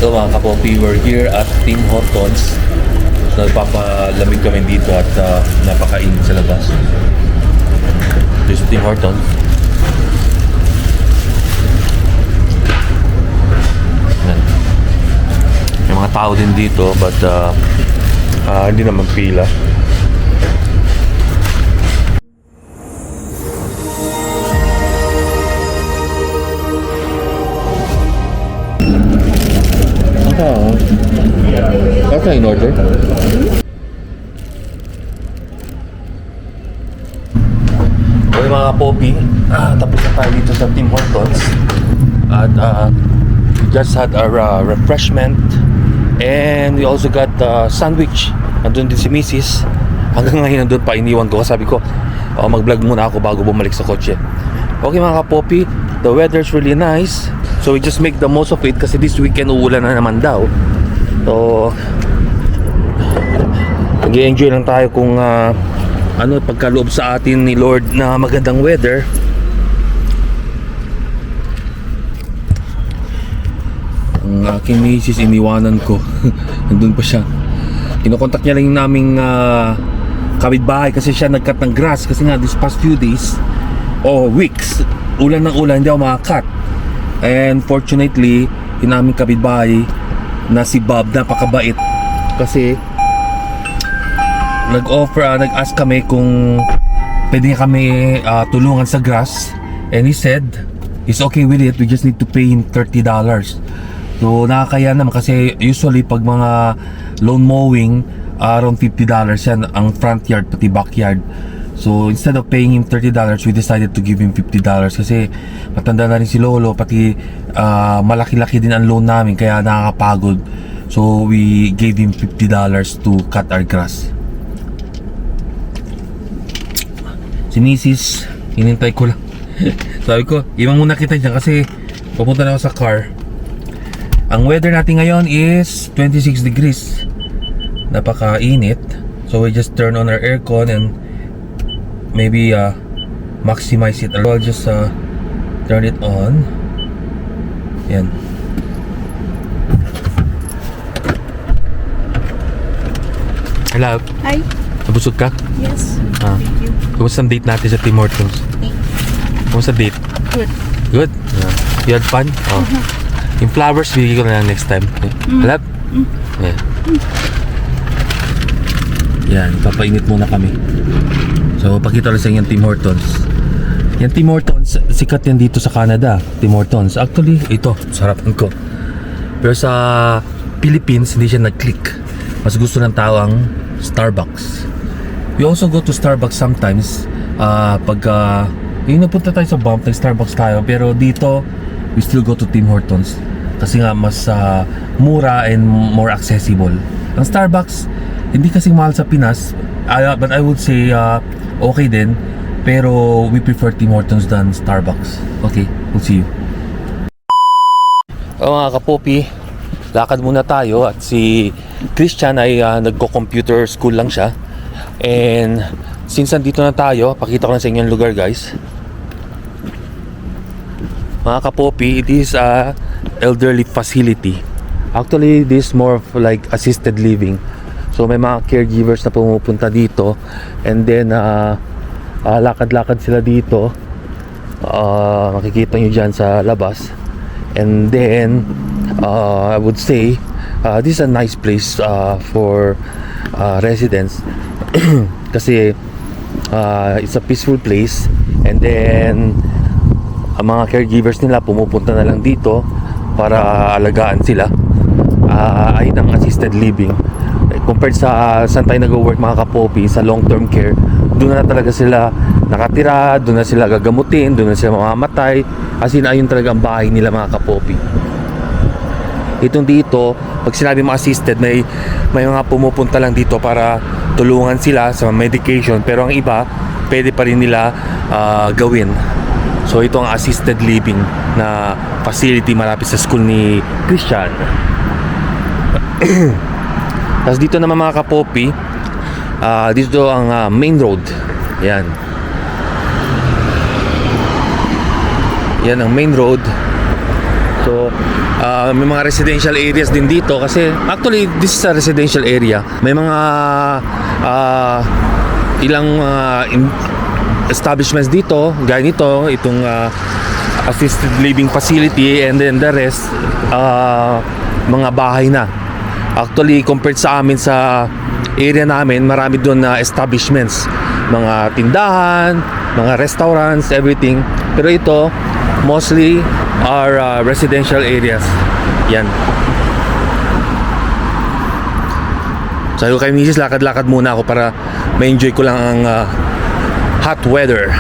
So mga kapopi, we're here at Tim Hortons. Nagpapalamig kami dito at napakainit sa labas. This is Tim Hortons. Yan. May mga tao din dito but hindi naman pila. What's in order? Okay mga kapopi, tapos na tayo dito sa Tim Hortons. At we just had our refreshment. And we also got sandwich. Nandun din si Mrs. Hanggang ngayon nandun pa, iniwan ko. Sabi ko, mag-vlog muna ako bago bumalik sa kotse. Okay mga kapopi, the weather's really nice. So we just make the most of it kasi this weekend uulan na naman daw. So nag-enjoy lang tayo kung pagkaloob sa atin ni Lord na magandang weather. Ang aking misis iniwanan ko. Nandun pa siya. Kinokontak niya lang yung naming kapitbahay kasi siya nag-cut ng grass kasi nga this past few days o weeks, ulan ng ulan, hindi ako makakat. And fortunately, yung naming kapitbahay na si Bob, napakabait kasi nag-ask kami kung pwede kami tulungan sa grass, and he said he's okay with it, we just need to pay him $30. So nakakaya naman kasi usually pag mga lawn mowing around $50 yan ang front yard pati backyard. So instead of paying him $30, we decided to give him $50 kasi matanda na rin si Lolo, pati malaki-laki din ang loan namin kaya nakakapagod. So we gave him $50 to cut our grass. Si Mrs. hinintay ko lang. Sabi ko, iwan muna kita dyan kasi pupunta na ako sa car. Ang weather natin ngayon is 26 degrees. Napaka-init. So we just turn on our aircon and maybe maximize it. I'll just turn it on. Yan. Hello. Hi. Nabusog ka? Yes. Thank you. Kumusta ang date natin sa Tim Hortons? Kumusta ang date? Good. Good? Yeah. You had fun? Oh. Yung flowers, bigay ko na lang next time. Okay. Hello? Yeah. Yan, papainit muna kami. So, pakita lang sa inyo yung Tim Hortons. Yung Tim Hortons, sikat yan dito sa Canada. Tim Hortons. Actually, ito, sarapan ko. Pero sa Philippines, hindi siya nag-click. Mas gusto ng tao ang Starbucks. We also go to Starbucks sometimes. Yung napunta tayo sa Bump, nag-Starbucks tayo. Pero dito, we still go to Tim Hortons. Kasi nga, mas mura and more accessible. Ang Starbucks, hindi kasing mahal sa Pinas, but I would say okay din, pero we prefer Tim Hortons than Starbucks. Okay, we'll see you. Mga kapopi, lakad muna tayo at si Christian ay nagko-computer school lang siya. And since nandito na tayo, pakita ko na sa inyo yung lugar, guys. Mga kapopi, it is a elderly facility. Actually, this is more of like assisted living. So may mga caregivers na pumupunta dito, and then lakad-lakad sila dito. Makikita nyo dyan sa labas. And then I would say this is a nice place for residents kasi it's a peaceful place. And then ang mga caregivers nila pumupunta na lang dito para alagaan sila. Ay ng assisted living. Compared sa saan tayo nag-work mga kapopi, sa long-term care, doon na talaga sila nakatira, doon na sila gagamutin, doon na sila mamamatay. As in, ayun talaga ang bahay nila mga kapopi. Itong dito, pag sinabi mo assisted, may mga pumupunta lang dito para tulungan sila sa medication, pero ang iba, pwede pa rin nila gawin. So ito ang assisted living na facility malapit sa school ni Christian. Tapos dito naman mga kapopi, dito ang main road. Yan. Yan ang main road. So May mga residential areas din dito kasi actually this is a residential area. May mga ilang establishments dito, gaya nito, itong assisted living facility, and then the rest mga bahay na. Actually compared sa amin sa area namin, marami doon na establishments, mga tindahan, mga restaurants, everything. Pero ito mostly are residential areas. Yan. Sabi ko kay Mrs. lakad-lakad muna ako para ma-enjoy ko lang ang hot weather.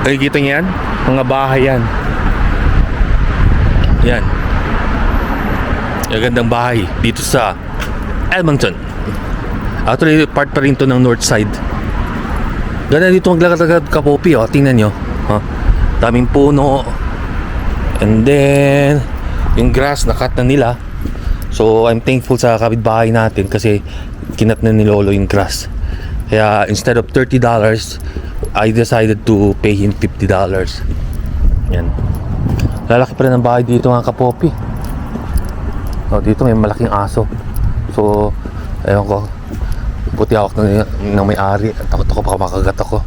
Nakikita niyo yan? Mga bahay yan. Yan. Magandang bahay dito sa Edmonton. Actually, part pa rin to ng north side. Ganda dito maglakad-lakad Kapopi, oh. Tingnan nyo. Daming puno. And then, yung grass, nakat na nila. So, I'm thankful sa kapitbahay natin kasi kinat na ni Lolo yung grass. Kaya, instead of $30, I decided to pay him $50. Yan. Lalaki pa rin ang bahay dito mga Kapopi. Oh, dito may malaking aso. So, ewan ko. Buti hawak ng may-ari. Takot ako baka makagat ako.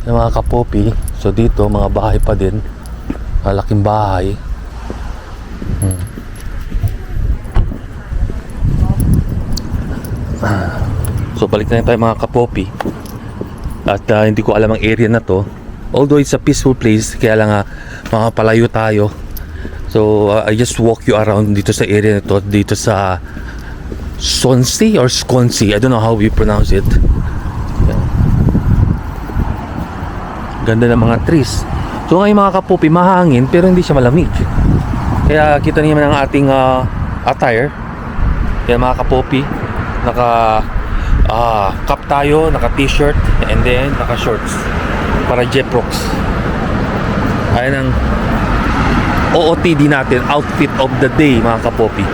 Yung mga Kapopi. So dito mga bahay pa din. Malaking bahay. So balik na tayo mga Kapopi. At hindi ko alam ang area na to. Although it's a peaceful place, kaya lang mga palayo tayo. So I just walk you around dito sa area na to. Dito sa Swansea or Swansea, I don't know how we pronounce it. Yan. Ganda ng mga trees. So ngayon mga Kapopi, mahangin pero hindi siya malamig. Kaya kita niyo naman ang ating attire. Yan mga Kapopi, naka cap tayo, naka t-shirt, and then naka shorts para Jeprox. Ayan ang OOTD natin, outfit of the day mga Kapopi.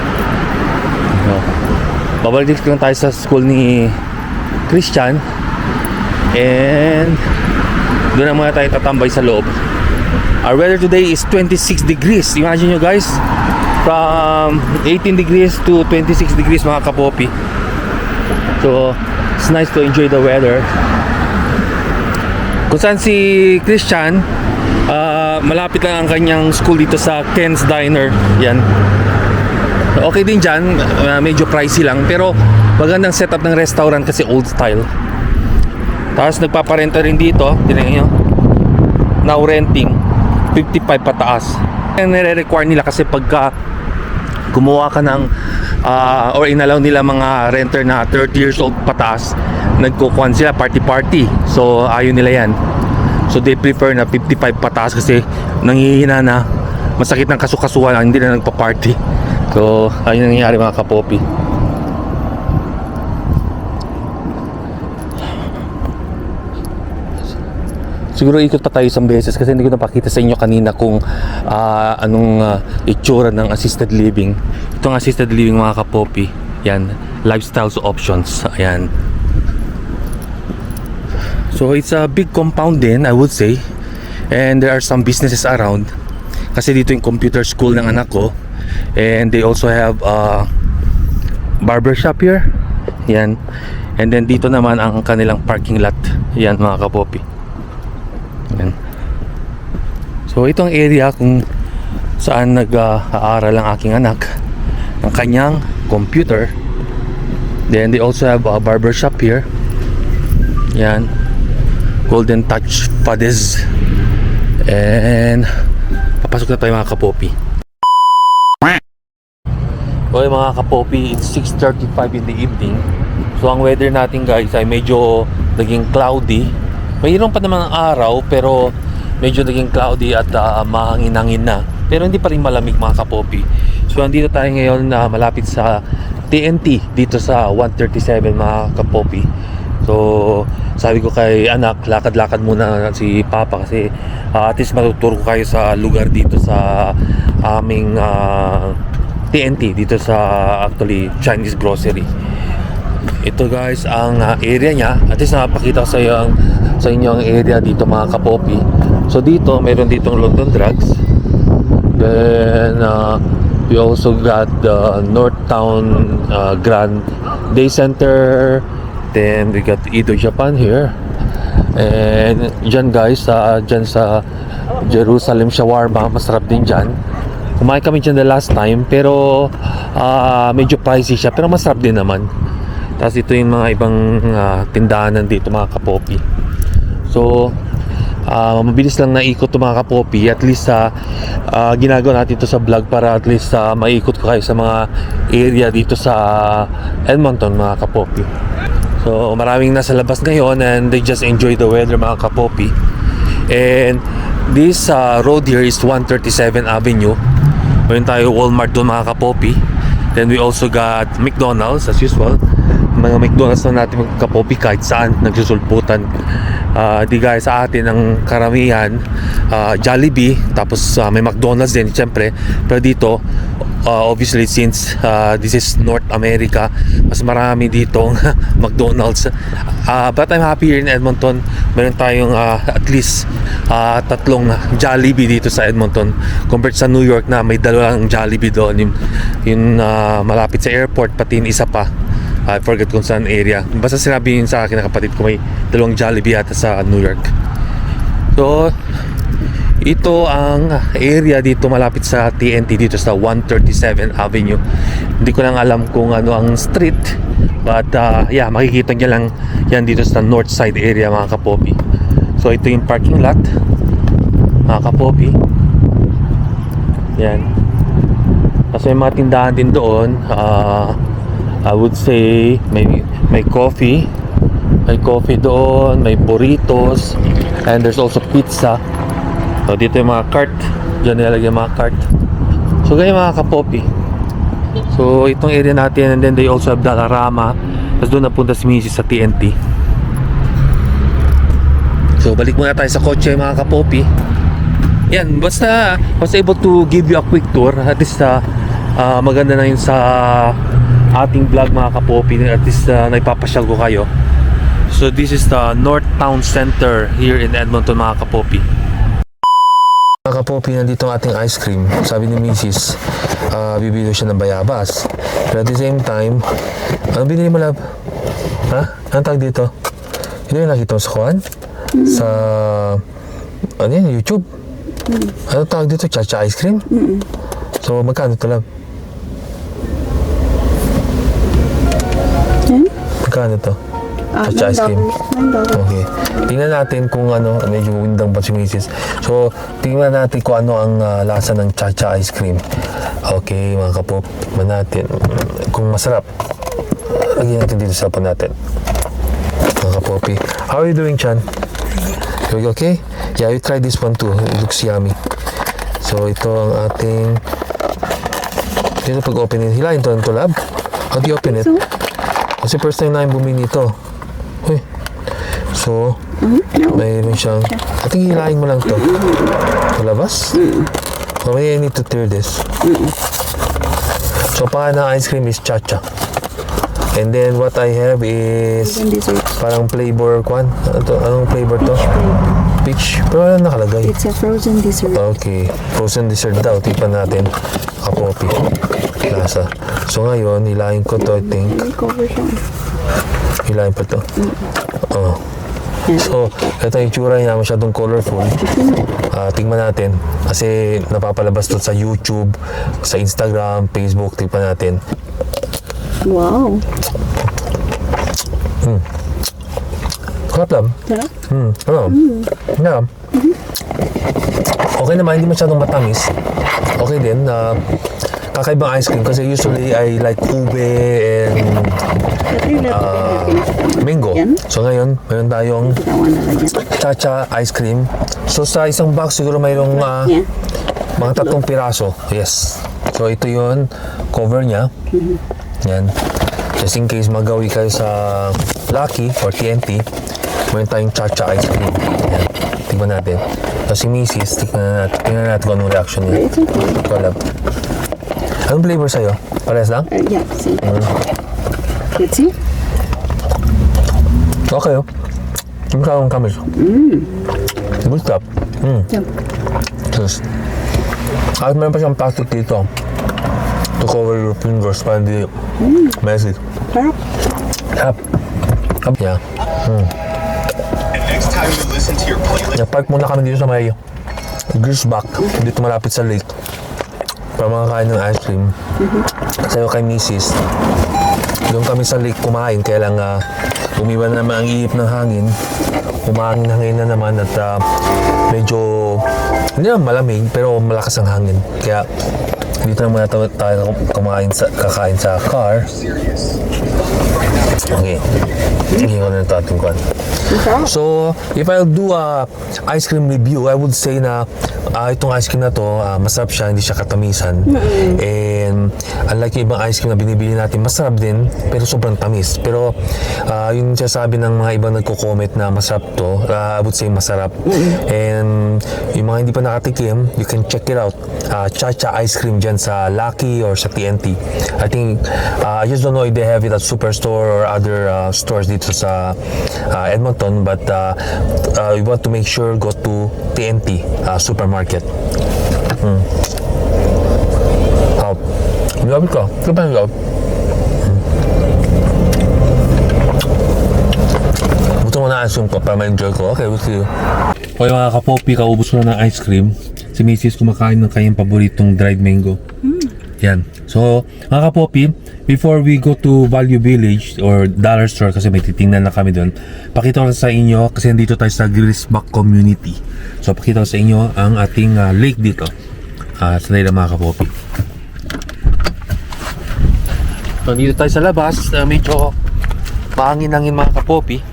Babalik lang tayo sa school ni Christian, and doon na muna tayo tatambay sa loob. Our weather today is 26 degrees. Imagine nyo guys, from 18 degrees to 26 degrees mga Kapopi. So it's nice to enjoy the weather. Kung saan si Christian, malapit lang ang kanyang school dito sa Ken's Diner. Yan. Okay din dyan, medyo pricey lang, pero magandang setup ng restaurant kasi old style. Tapos nagpaparenta rin dito, tingnan nyo, now renting 55 pataas. Nire-require nila kasi pagka gumawa ka ng or inalaw nila mga renter na 30 years old pataas, nagkukuhan sila party. So ayaw nila yan. So they prefer na 55 pataas kasi nanghihina na, masakit ng kasukasuhan, hindi na nagpa-party. So ayun ang nangyayari mga Kapopi. Siguro ikot pa tayo isang beses kasi hindi ko napakita sa inyo kanina kung anong itsura ng assisted living. Itong assisted living mga Kapopi, yan, lifestyles options. Ayan. So it's a big compound din, I would say. And there are some businesses around. Kasi dito yung computer school ng anak ko. And they also have barber shop here. Yan. And then dito naman ang kanilang parking lot. Yan mga Kapopi. Yan. So itong area kung saan nag-aaral ang aking anak ng kanyang computer. Then they also have a barber shop here. Yan. Golden Touch Fades. And papasok na tayo mga Kapopi. Okay mga Kapopi, it's 6:35 in the evening. So ang weather natin guys ay medyo naging cloudy. Mayroon pa naman ang araw pero medyo naging cloudy at mahangin-hangin na. Pero hindi pa rin malamig mga Kapopi. So andito tayo ngayon na malapit sa TNT dito sa 137 mga Kapopi. So sabi ko kay anak, lakad-lakad muna si Papa kasi at least matuturo ko kayo sa lugar dito sa aming TNT dito sa actually Chinese grocery. Ito guys ang area niya. At least nakapakita ko sa inyo ang area dito mga Kapopi. So dito, mayroon ditong London Drugs. Then we also got the Northtown Grand Day Center. Then we got Edo Japan here. And dyan guys, dyan sa Jerusalem Shawarma, masarap din dyan. Kumain kami dyan the last time, pero medyo pricey siya, pero masarap din naman. Tapos ito yung mga ibang tindahanan dito, mga kapopi. So mabilis lang naikot mga kapopi. At least ginagawa natin ito sa vlog para at least maikot ko kayo sa mga area dito sa Edmonton, mga kapopi. So maraming nasa labas ngayon and they just enjoy the weather, mga kapopi. And this road here is 137 Avenue. Mayroon tayo Walmart doon, mga kapopi. Then we also got McDonald's as usual. Mga McDonald's na natin, mga kapopi, kahit saan nagsusulputan. Di guys, sa atin ang karamihan Jollibee, tapos may McDonald's din syempre. Pero dito obviously since this is North America, mas marami ditong McDonald's. But I'm happy here in Edmonton. Meron tayong at least tatlong Jollibee dito sa Edmonton, compared sa New York na may dalawang Jollibee doon. Yung malapit sa airport, pati yung isa pa, I forget kung saan area. Basta sinabi yun sa akin ng kapatid ko, may dalawang Jollibee ata sa New York. So ito ang area dito malapit sa TNT, dito sa 137 Avenue. Hindi ko lang alam kung ano ang street, but yeah, makikita nyo lang yan dito sa north side area, mga kapopi. So ito yung parking lot, mga kapopi. Yan. Kasi may mga tindahan din doon. I would say may coffee. May coffee doon, may burritos, and there's also pizza. So dito yung mga cart, dyan nilalagay yung mga cart. So ganyan, mga kapopi. So itong area natin, and then they also have Dollarama. Tapos doon napunta si Mrs. sa TNT. So balik muna tayo sa kotse, mga kapopi. Yan, basta was able to give you a quick tour. At least maganda na yun sa ating vlog, mga kapopi. At least naipapasyal ko kayo. So this is the Northtown Center here in Edmonton, mga kapopi. Mga kapopi, nandito ang ating ice cream. Sabi ni Mrs. Bibili siya ng bayabas. Pero at the same time, ano binili mo, love? Ha? Anong tawag dito? Ito yung nakita mo sa kuhan? Sa ano yan? YouTube? Ano tawag dito? Chacha ice cream? So magkano ito, love? Magkano ito? Chacha ice cream. Okay. Tingnan natin kung ano, medyo windang pa si Mrs. So, tingnan natin kung ano ang lasa ng Chacha ice cream. Okay, mga kapop, tingnan natin kung masarap. Lagyan natin dito sa hapon natin. Mga kapopi. How are you doing, Chan? You okay? Yeah, you try this one too. It looks yummy. So, ito ang ating dito pag-open it. Hilahin to ng lab. How do you open it? Kasi first time na yung bumili ito. Uy. So, mayroon siyang, I think hilahin mo lang to. Malabas? So, I need to tear this. So, pangalan ng ice cream is Chacha. And then, what I have is parang flavor, anong flavor to? Peach. Pero wala nakalagay. It's a frozen dessert. Okay. Frozen dessert daw. Tikpan natin. Kapopi. Lasa. So, ngayon, hilahin ko to, I think. Hilahin pa to. Oh. So, ito yung itsura niya, masyadong colorful. Tingnan natin. Kasi napapalabas to sa YouTube, sa Instagram, Facebook. Tingnan natin. Wow. Sarap lang. Sarap? Ano? Yeah. Okay naman, hindi masyadong matamis. Okay din. Kakaibang ice cream kasi usually I like ube and mango. So ngayon, mayroon tayong Chacha ice cream. So sa isang box siguro mayroong mga 3 piraso. Yes. So ito yun, cover niya. Yan. Just in case magawi kayo sa Lucky or TNT, mayroon tayong Chacha ice cream. Yan. Tignan natin. So si Mrs. Tingnan natin kung anong reaction niya. Collab. Anong flavor sa'yo? Parehas lang? Yeah, same. Let's see. Okay, oh. Yung kakong kamis. Good stuff. Jump. Cheers. At meron pa siyang plastic dito to cover your fingers para hindi messy. Sarap. Yep. Yeah. And next time you listen to your playlist, Nag-park muna kami dito sa may Greaseback, dito malapit sa lake. Para makakain ng ice cream. Sayo kay Mrs. Doon kami sa lake kumain, kaya lang umiwan naman ang iip ng hangin. Humangin-hangin na naman at medyo hindi naman malamig pero malakas ang hangin. Kaya dito na muna tayo kakain sa car. Okay. Hindi ko na ito ating kwan. So, if I'll do a ice cream review, I would say na itong ice cream na to, masarap siya, hindi siya katamisan. And unlike yung ibang ice cream na binibili natin, masarap din, pero sobrang tamis. Pero yung sasabi ng mga ibang nagko-comment na masarap to, I would say masarap. And yung mga hindi pa nakatikim, you can check it out. Cha-Cha ice cream dyan sa Lucky or sa TNT. I think, I just don't know if they have it at Superstore or other stores dito sa Edmonton, but we want to make sure go to TNT supermarket. Love ko. Ito pa yung love. Buto mo na ice cream ko para ma-enjoy ko. Okay, we'll see you. Okay mga kapopi, kaubos ko na ng ice cream. Si Mrs. kumakain ng kanyang paboritong dried mango. Yan. So, mga kapopi, before we go to Value Village or Dollar Store, kasi may titingnan na kami doon, pakita ko sa inyo, kasi nandito tayo sa Greaseback Community. So, pakita ko sa inyo ang ating lake dito. Sanay lang mga kapopi. So, dito tayo sa labas, medyo mahangin-hangin mga kapopi.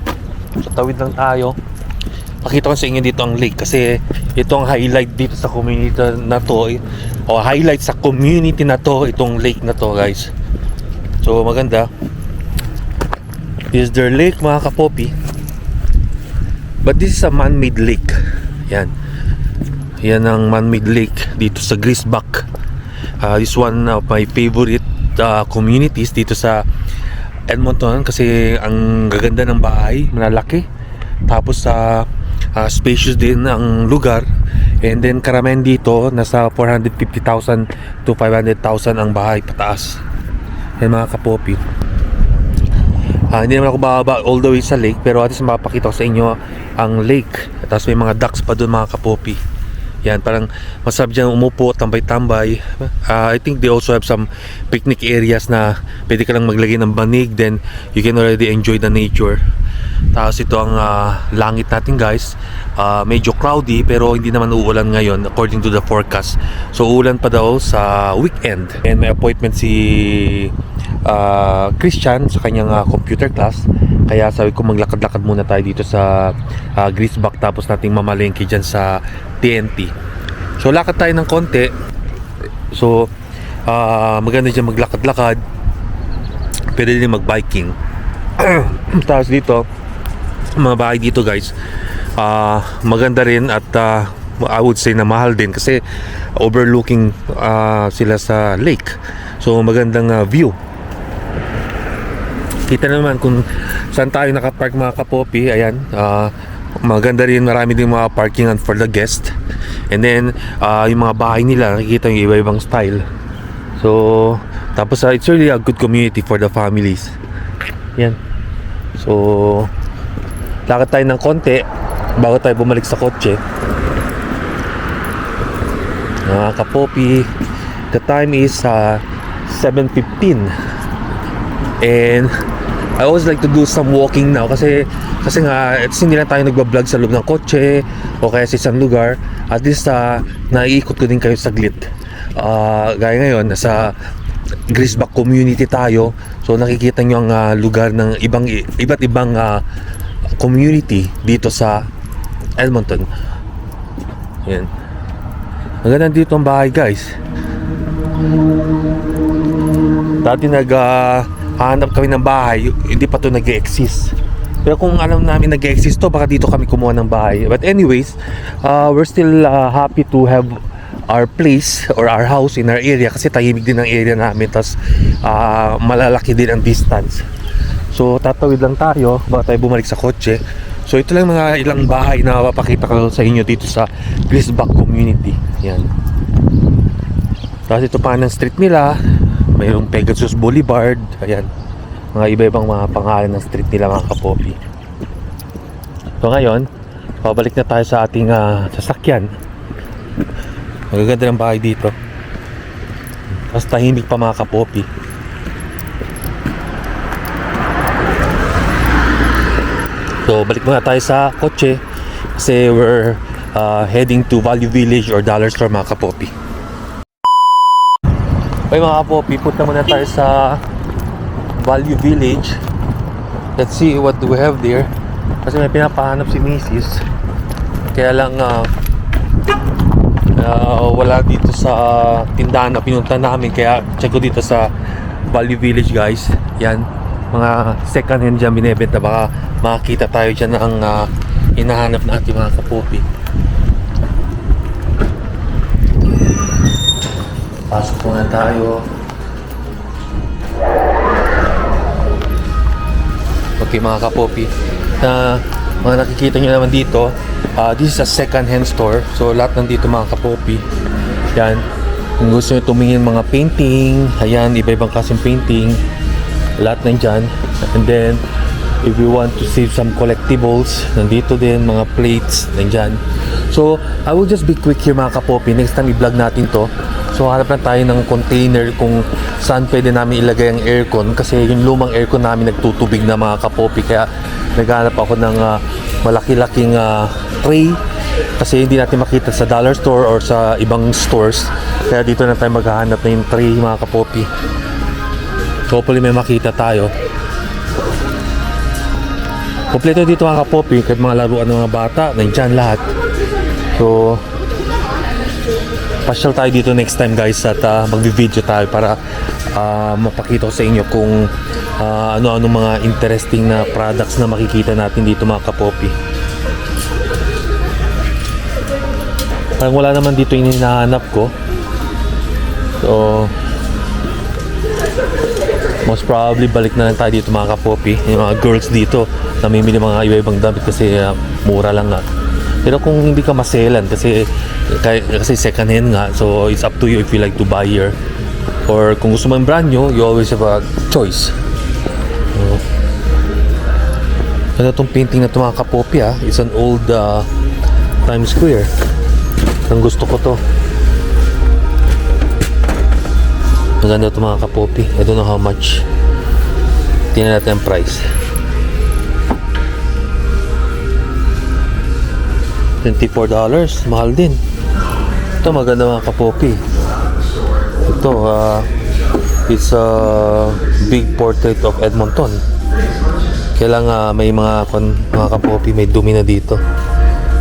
So, tawid lang tayo. Pakita ko sa inyo dito ang lake kasi ito ang highlight dito sa community na to o highlight sa community na to, itong lake na to guys. So maganda. This is their lake mga kapopi, but this is a man-made lake. Yan ang man-made lake dito sa Greaseback. This one of my favorite communities dito sa Edmonton kasi ang gaganda ng bahay, malalaki, tapos spacious din ang lugar, and then karamihan dito nasa 450,000 to 500,000 ang bahay pataas. Yan mga kapopi. Hindi naman ako bababa all the way sa lake, pero at least mapakita ko sa inyo ang lake. Tapos may mga ducks pa doon mga kapopi. Yan, parang masarap dyan umupo, tambay-tambay. I think they also have some picnic areas na pwede ka lang maglagay ng banig, then you can already enjoy the nature. Tapos ito ang langit natin guys, medyo cloudy pero hindi naman uulan ngayon according to the forecast. So uulan pa daw sa weekend. And may appointment si Christian sa kanyang computer class, kaya sabi ko maglakad-lakad muna tayo dito sa Greaseback, tapos nating mamalengke dyan sa TNT. So lakad tayo ng konti. So maganda dyan maglakad-lakad, pwede din mag-biking. Tapos dito mga bahay dito guys, maganda rin at I would say na mahal din kasi overlooking sila sa lake. So magandang view. Kita naman kung saan tayo nakapark mga kapopi. Ayan, maganda rin, marami din mga parkingan for the guest. And then yung mga bahay nila, nakikita yung iba-ibang style. So tapos it's really a good community for the families. Yan. So lakad tayo ng konti bago tayo bumalik sa kotse. Mga kapopi, the time is 7:15 and I always like to do some walking now kasi nga hindi lang tayo nagbablog sa loob ng kotse o kaya sa isang lugar. At least naiikot ko din kayo saglit. Gaya ngayon nasa Greaseback community tayo, so nakikita nyo ang lugar ng iba't ibang community dito sa Edmonton. Yan. Maganda dito ang bahay guys. Dati hanap kami ng bahay, hindi pa to nag-exist. Pero kung alam namin nag-exist to, baka dito kami kumuha ng bahay. But anyways, we're still happy to have our place or our house in our area kasi tahimik din ang area namin, tas malalaki din ang distance. So tatawid lang tayo bago tayo bumalik sa kotse. So ito lang mga ilang bahay na mapapakita ko sa inyo dito sa Grisbach community. Yan. Tapos ito pa ng street nila. Mayroong Pegasus Boulevard. Ayan. Mga iba-ibang mga pangalan ng street nila mga kapopi. So ngayon, pabalik na tayo sa ating sasakyan. Magaganda ng bahay dito. Tapos tahimik pa mga kapopi. So balik muna tayo sa kotse kasi we're heading to Value Village or Dollar Store mga kapopi. Okay mga kapopi, punta muna tayo sa Value Village. Let's see what do we have there. Kasi may pinapahanap si Mrs. Kaya lang wala dito sa tindahan na pinunta namin. Kaya check ko dito sa Value Village guys. Yan, mga second hand dyan binibenta. Baka makakita tayo dyan ng hinahanap natin mga kapopi. Pasok muna tayo. Okay mga kapopi, mga nakikita nyo naman dito, this is a second hand store. So lahat nandito mga kapopi. Yan, kung gusto nyo tumingin mga painting, ayan, iba-ibang klaseng painting, lahat nandyan. And then if you want to save some collectibles, nandito din mga plates, nandyan. So I will just be quick here mga kapopi. Next time i-vlog natin to. So hanap lang tayo ng container kung saan pwede namin ilagay ang aircon. Kasi yung lumang aircon namin nagtutubig na mga kapopi. Kaya naghanap ako ng malaki-laking tray. Kasi hindi natin makita sa dollar store or sa ibang stores. Kaya dito na tayo maghahanap na yung tray mga kapopi. So hopefully may makita tayo. Kompleto dito mga kapopi. Kahit mga laruan ng mga bata, nandiyan lahat. So pasyal tayo dito next time guys at magvi-video tayo para mapakita ko sa inyo kung ano-ano mga interesting na products na makikita natin dito mga kapopi. Parang wala naman dito yung hinahanap ko. So most probably balik na lang tayo dito mga kapopi. Yung mga girls dito namimili mga iba-ibang damit kasi mura lang nga. Pero kung hindi ka maselan kasi second hand nga, so it's up to you if you like to buy here. Or kung gusto mo yung brand new, you always have a choice. Ano itong painting na ito mga kapopi it's an old Times Square. Ang gusto ko to. Maganda ito mga kapopi. I don't know how much. Tingnan natin ang price. $24. Mahal din. Ito maganda mga kapopi. Ito it's a big portrait of Edmonton. Kaya lang may mga kapopi, may dumi na dito.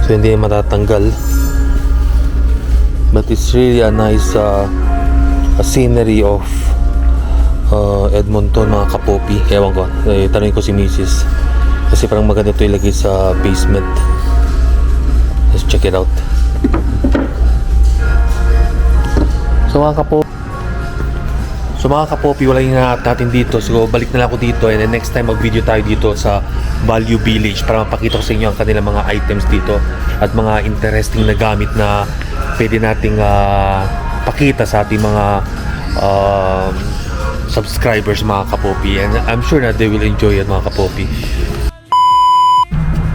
So hindi matatanggal. But it's really a nice a scenery of Edmonton mga kapopi. Ewan ko, tanongin ko si Mrs. Kasi parang maganda ito ilagay sa basement. Let's check it out. So mga kapopi, wala yung natin dito. So balik na lang ako dito and then next time mag-video tayo dito sa Value Village para mapakita ko sa inyo ang kanilang mga items dito at mga interesting na gamit na pwede nating pakita sa ating mga subscribers mga kapopi. And I'm sure na they will enjoy it mga kapopi.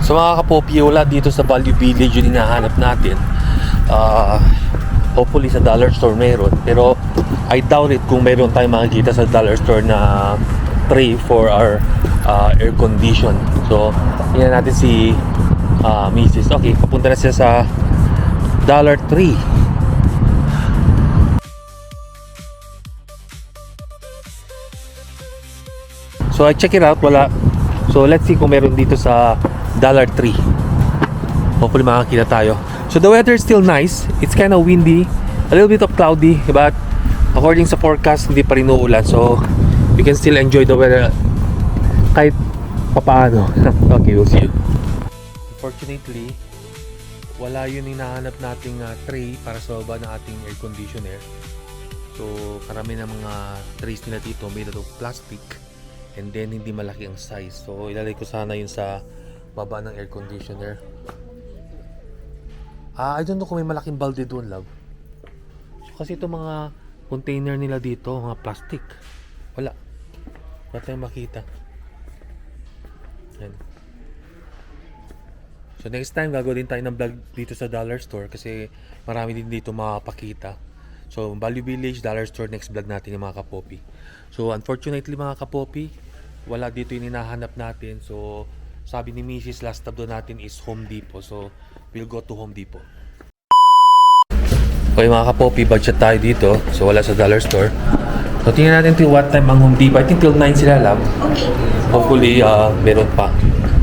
So mga kapopi, wala dito sa Value Village yung hinahanap natin. Hopefully sa dollar store meron, pero I doubt it kung meron tayong makikita sa dollar store na tray for our air condition. So yan natin si Mrs. Okay, papunta na siya sa Dollar Tree. So I check it out, wala. So let's see kung meron dito sa Dollar Tree. Hopefully makakita tayo. So the weather is still nice. It's kind of windy, a little bit of cloudy, but according sa forecast hindi pa rin uulan. So you can still enjoy the weather kahit papaano. Okay, we'll see you. Unfortunately, wala yun hinahanap nating tray para sa baba ng ating air conditioner. So karami ng mga trays nila dito made out of plastic and then hindi malaki ang size. So ilalagay ko sana yun sa Baba ng air conditioner. I don't know kung may malaking balde doon, love. Kasi itong mga container nila dito, mga plastic. Wala. Wala tayong makita. Yan. So next time, gagawin tayo ng vlog dito sa dollar store kasi marami din dito makapakita. So Value Village, dollar store, next vlog natin yung mga kapopi. So unfortunately mga kapopi, wala dito yung hinahanap natin. So sabi ni Mrs. last stop doon natin is Home Depot. So we'll go to Home Depot. Okay mga kapopi, budget tayo dito. So wala sa dollar store. So tingnan natin till what time ang Home Depot. I think till 9 sila, love. Okay. Hopefully meron pa.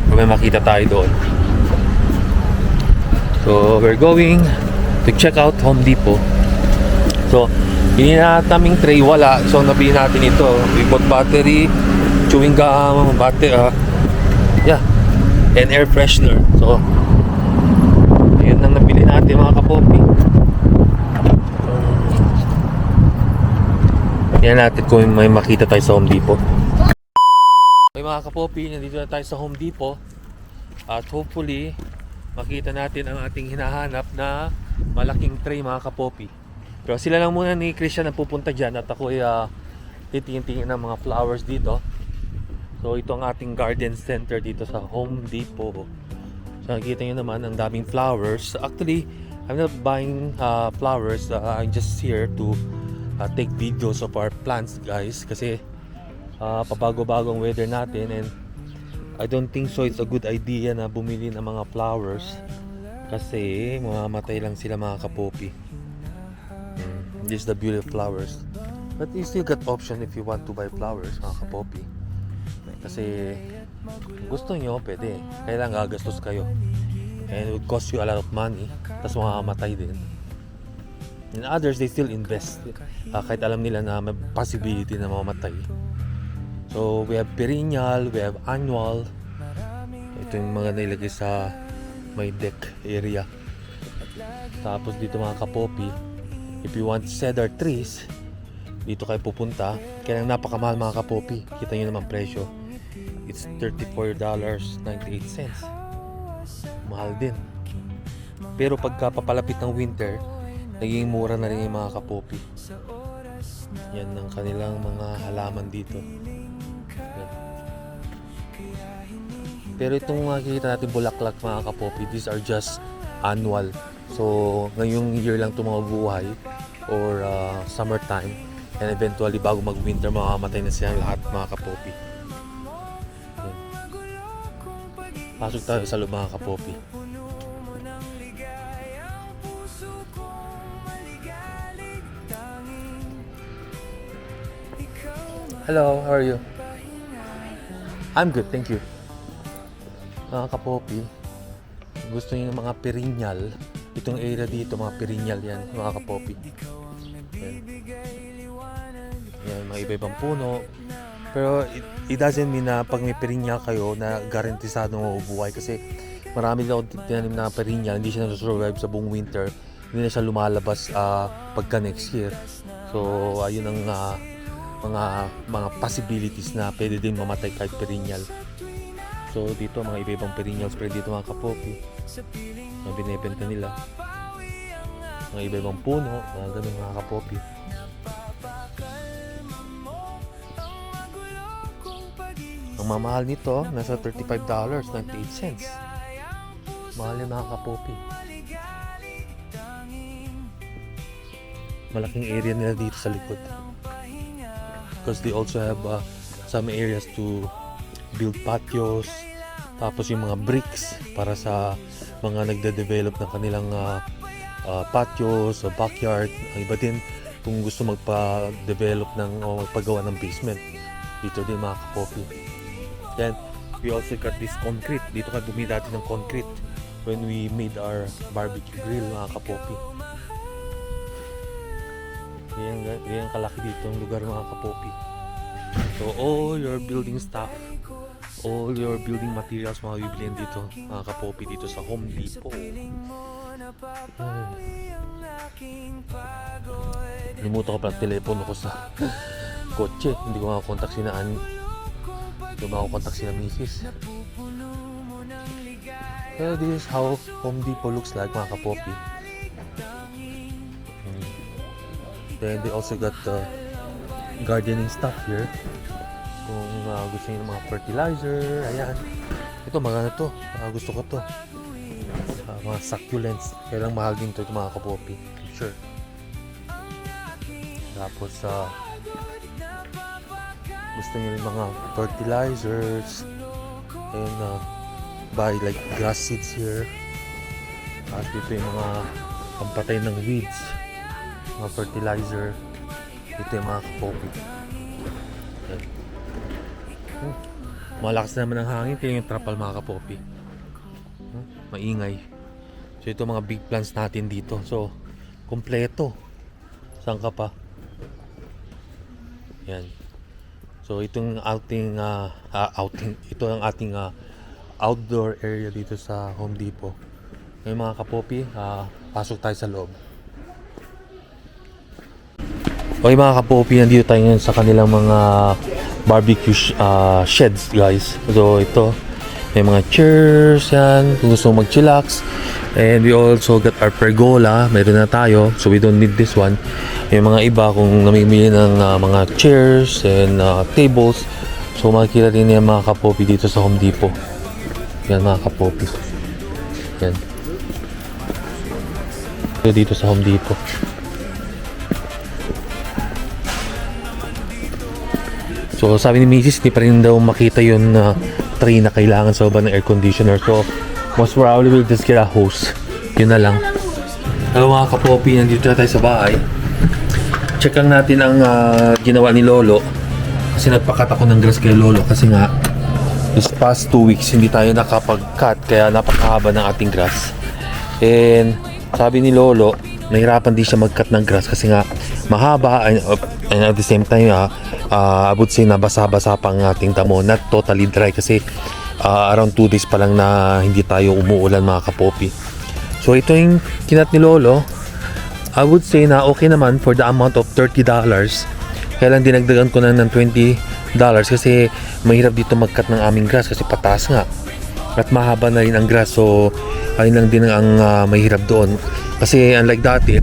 Kung may makita tayo doon. So we're going to check out Home Depot. So hindi na taming tray, wala. So nabili natin ito. We bought battery, chewing gum, yeah, and air freshener. So ayun ang nabili natin mga kapopi. Tingnan natin kung may makita tayo sa Home Depot. Okay mga kapopi, nandito na tayo sa Home Depot. At hopefully makita natin ang ating hinahanap na malaking tray mga kapopi. Pero sila lang muna ni Christian ang pupunta dyan at ako ay titingin-tingin ng mga flowers dito. So ito ang ating garden center dito sa Home Depot. So nakikita nyo naman ang daming flowers. Actually, I'm not buying flowers. I'm just here to take videos of our plants, guys. Kasi pabago-bago ang weather natin and I don't think so it's a good idea na bumili ng mga flowers kasi mamamatay lang sila mga kapopi. This is the beauty of flowers. But you still got option if you want to buy flowers mga kapopi. Kasi gusto nyo, pwede. Kailangan gagastos kayo. And it would cost you a lot of money. Tapos mamamatay din. And others, they still invest. Kahit alam nila na may possibility na mamamatay. So, we have perennial, we have annual. Ito yung mga nailagay sa may deck area. Tapos dito mga kapopi, if you want cedar trees, dito kayo pupunta. Kaya lang napakamahal mga kapopi. Kita nyo naman presyo. It's $34.98. Mahal din. Pero pagka papalapit ng winter, naging mura na rin yung mga kapopi. Yan ang kanilang mga halaman dito. Yan. Pero itong makikita natin bulaklak mga kapopi, these are just annual. So ngayong year lang ito mga buhay or summertime. And eventually bago mag-winter mamamatay na silang lahat mga kapopi. Yan. Pasok tayo sa loob mga kapopi. Hello, how are you? I'm good, thank you. Mga kapopi, gusto niyo ng mga perennial. Itong area dito, mga perennial yan, mga kapopi. Yan. Yan, mga iba-ibang puno. Pero it doesn't mean na pag may perennial kayo na garantisado mabubuhay. Kasi marami daw tinanim na perennial, hindi siya nasusurvive sa buong winter. Hindi na siya lumalabas pagka next year. So, ayun ang mga possibilities na pwede din mamatay kahit perennial. So dito mga iba-ibang perennials pero dito mga kapopi na binebenta nila. Mga iba-ibang puno, mga ganun mga kapopi. Ang mamahal nito nasa $35.98. Mahal yung mga kapopi. Malaking area nila dito sa likod. Because they also have some areas to build patios, tapos yung mga bricks para sa mga nagde-develop ng kanilang patios, backyard. Ang iba din kung gusto magpa-develop o magpagawa ng basement, dito din mga kapopi. Then we also got this concrete. Dito kayo bumili dati ng concrete when we made our barbecue grill mga kapopi. Yan kalaki dito ang lugar mga kapopi. So all your building stuff, all your building materials mga bibilihan dito mga kapopi dito sa Home Depot. Limutan ko pala telepono ko sa kotse. Hindi ko makakontak si Naan. Hindi ko makakontak si Mrs. Well, this is how Home Depot looks like, mga kapopi. Then they also got the gardening stuff here. Kung gusto niyo ng mga fertilizer, ayan. Ito maganda to, gusto ko to. Mga succulents, kailang mahal din to mga kapopi. Sure. Tapos gusto niyo yung mga fertilizers and buy like grass seeds here. At dito yung mga pampatay ng weeds, mga fertilizer. Ito yung mga kapopi. Malakas naman ang hangin, tingnan yung trapal mga kapopi. Maingay. So ito mga big plants natin dito. So kompleto. Saan ka pa? Yan. So itong ating ito ang ating outdoor area dito sa Home Depot. Ngayon mga kapopi, pasok tayo sa loob. Okay mga kapopi, nandito tayo ngayon sa kanilang mga barbecue sheds guys. So ito, may mga chairs yan kung gusto mag-chillax. And we also got our pergola, meron na tayo, so we don't need this one. May mga iba kung namimili ng mga chairs and tables, so makikita rin yan mga kapopi dito sa Home Depot. Yan mga kapopi. Yan. Dito sa Home Depot. So sabi ni Mrs. hindi pa rin daw makita yung tray na kailangan sa baba ng air conditioner. So most probably we'll just get a hose. Yun na lang. Hello mga kapopi, nandito na tayo sa bahay. Check lang natin ang ginawa ni Lolo. Kasi nagpakat ako ng grass kay Lolo. Kasi nga this past 2 weeks hindi tayo nakapag-cut, kaya napakahaba ng ating grass. And sabi ni Lolo, nahirapan din siya mag-cut ng grass kasi nga mahaba and at the same time I would say na basa-basa pa ang ating damo. Not totally dry kasi around 2 days pa lang na hindi tayo umuulan mga kapopi. So ito yung kinat ni Lolo. I would say na okay naman for the amount of $30. Kaya lang dinagdagan ko na ng $20 kasi mahirap dito mag-cut ng aming grass kasi pataas nga. At mahaba na rin ang grass, so ayun lang din ang mahirap doon. Kasi unlike dati,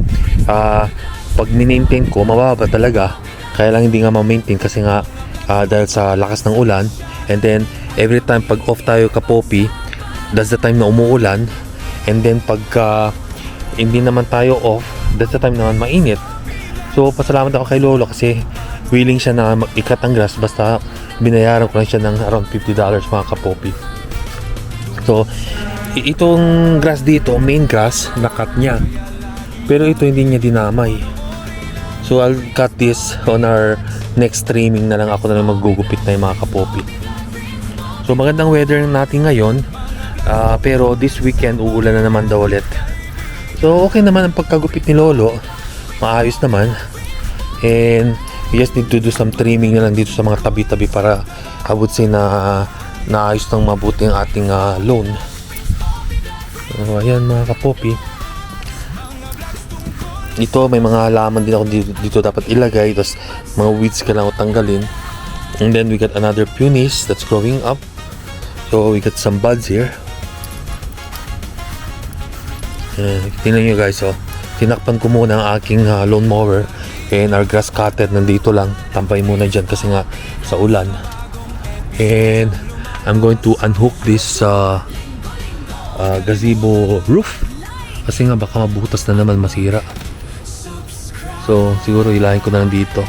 pag minmaintain ko, mababa talaga. Kaya lang hindi nga ma-maintain kasi nga dahil sa lakas ng ulan. And then every time pag off tayo kapopi, that's the time na umuulan. And then pag hindi naman tayo off, that's the time naman mainit. So pasalamat ako kay Lolo kasi willing siya na ikat ang grass, basta binayaran ko lang siya ng around $50 mga kapopi. So itong grass dito, main grass, nakat niya. Pero ito hindi niya dinamay. So I'll cut this on our next trimming na lang. Ako na lang maggugupit na yung mga kapopi. So magandang weather natin ngayon. Pero this weekend uulan na naman daw ulit. So okay naman ang pagkagupit ni Lolo. Maayos naman. And we just need to do some trimming na lang dito sa mga tabi-tabi para I would say na naayos ng mabuti ang ating lawn. So ayan mga kapopi. Ito may mga halaman din ako dito dapat ilagay. Tapos mga weeds kailangan ko tanggalin. And then we got another peonies that's growing up. So we got some buds here. Tingnan nyo guys, tinakpan ko muna ang aking lawn mower. And our grass cutter nandito lang. Tampay muna dyan kasi nga sa ulan. And I'm going to unhook this gazebo roof. Kasi nga baka mabutas na naman, masira. So siguro hilahin ko na lang dito.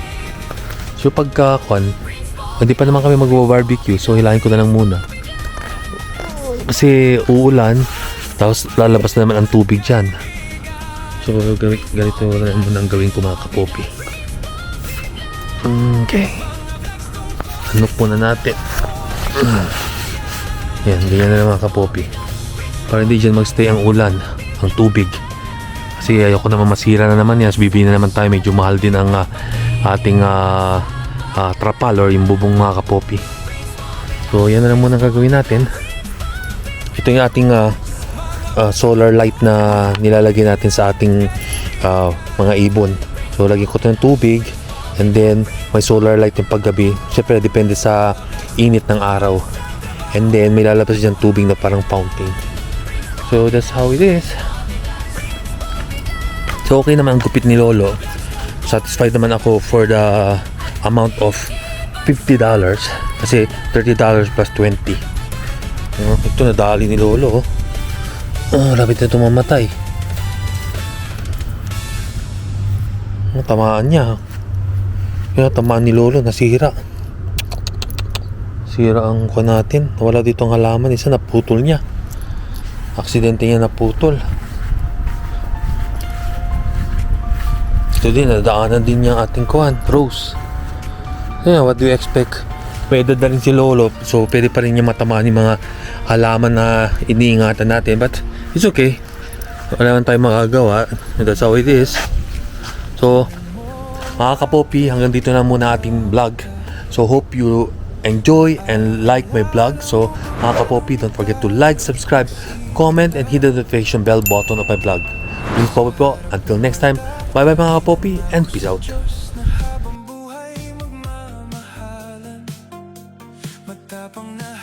So pagka hindi pa naman kami mag-barbecue, so hilahin ko na lang muna. Kasi uulan, tapos lalabas na naman ang tubig dyan. So ganito na muna ang gawin ko mga kapopi. Okay. Hanok muna natin. Yan, ganyan na lang mga kapopi. Para hindi dyan magstay ang ulan, ang tubig. Kasi ayoko naman masira na naman yan. So bibili na naman tayo, medyo mahal din ang ating trapal or yung bubong mga kapopi. So yan na lang muna gagawin natin. Ito yung ating solar light na nilalagay natin sa ating mga ibon. So lagyan ko ito ng tubig. And then may solar light yung paggabi. Siyempre depende sa init ng araw. And then may lalabas dyan tubig na parang fountain. So that's how it is. So okay naman ang gupit ni Lolo. Satisfied naman ako for the amount of $50 kasi $30 plus 20. Ito nadali ni Lolo. Lapit na ito mamatay. Tamaan niya. Kaya tamaan ni Lolo, nasira. Sira ang kuha natin. Wala dito ang halaman. Isa naputol niya. Aksidente niya naputol. Ito din, nadaanan din niya ating kuhan, Rose. Yeah, what do you expect? Pwede na rin si Lolo. So, pwede pa rin niya matamaan yung mga halaman na iniingatan natin. But, it's okay. Wala naman tayong magagawa. That's how it is. So, mga kapopi, hanggang dito na muna ating vlog. So, hope you enjoy and like my vlog. So, mga kapopi, don't forget to like, subscribe, comment, and hit the notification bell button of my vlog. Please po. Until next time, bye-bye mga kapopi, and peace out. Matapang na